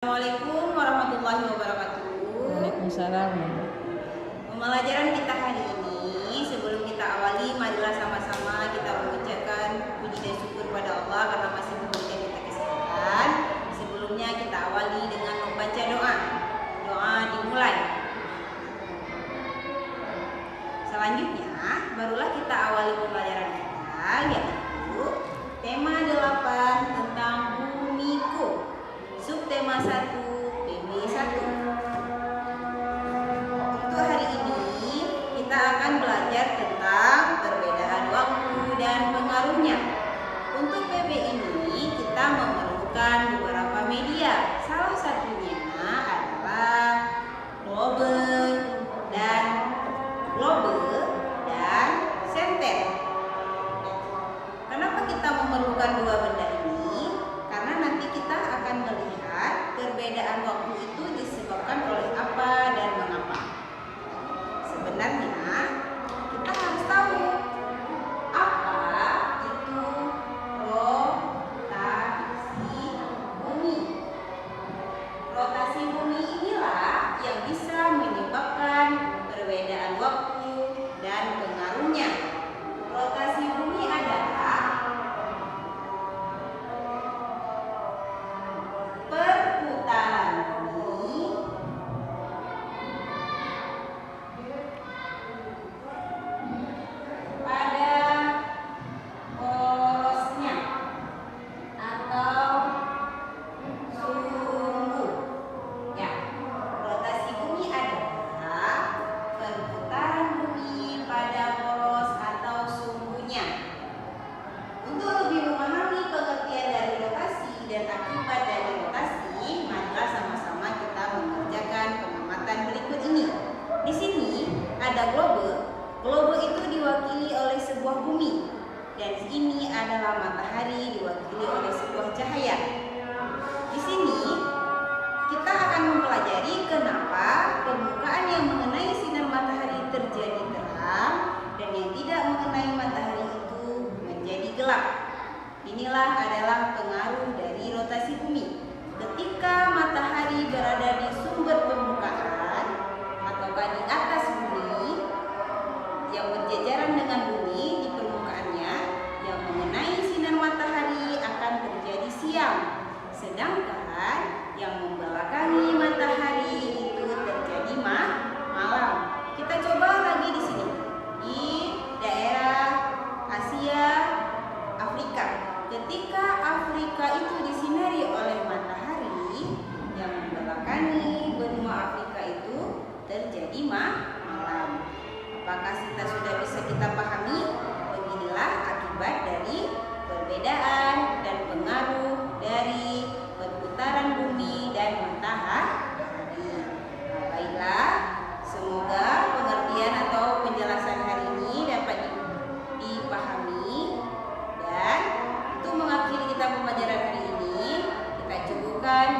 Assalamualaikum warahmatullahi wabarakatuh. Waalaikumsalam. Pembelajaran kita hari ini, sebelum kita awali, marilah sama-sama kita mengucapkan puji dan syukur pada Allah karena masih memberikan kita kesehatan. Sebelumnya kita awali dengan membaca doa. Doa dimulai. Selanjutnya, barulah kita awali pembelajaran kita, yaitu tema 8 tentang bumiku. Subtema 1 PB1. Untuk hari ini kita akan belajar tentang perbedaan waktu dan pengaruhnya. Untuk PB ini kita memerlukan beberapa media. Salah satunya adalah globe dan senter. Kenapa kita memerlukan dua benda ini? Karena nanti kita akan melihat perbedaan waktu itu disebabkan oleh apa dan mengapa. Sebenarnya kita harus tahu apa itu rotasi bumi. Rotasi bumi inilah yang bisa menyebabkan perbedaan waktu dan pengaruhnya. Rotasi bumi adalah perputaran bumi pada porosnya atau sumbu. Ya, rotasi bumi adalah perputaran bumi pada poros atau sumbunya. Untuk lebih memahami pengertian dari rotasi dan akibat dari rotasi, marilah sama-sama kita mengerjakan pengamatan berikut ini. Di sini ada globe. Globe itu diwakili oleh sebuah bumi, dan ini adalah matahari diwakili oleh sebuah cahaya. Di sini kita akan mempelajari kenapa permukaan yang mengenai sinar matahari terjadi terang dan yang tidak mengenai matahari itu menjadi gelap. Inilah adalah pengaruh dari rotasi bumi. Ketika matahari berada di sumber permukaan ataukah di atas bumi yang berjajaran dengan bumi di permukaannya, yang mengenai sinar matahari akan terjadi siang, sedangkan yang membelakangi matahari itu terjadi malam. Kita coba lagi di sini di daerah Asia Afrika. Ketika Afrika itu disinari oleh matahari, yang membelakangi benua Afrika itu terjadi malam. Apakah kita pahami? Beginilah akibat dari perbedaan dan pengaruh dari perputaran bumi dan matahari. Baiklah, semoga pengertian atau penjelasan hari ini dapat dipahami. Dan untuk mengakhiri kita pembelajaran hari ini, kita cukupkan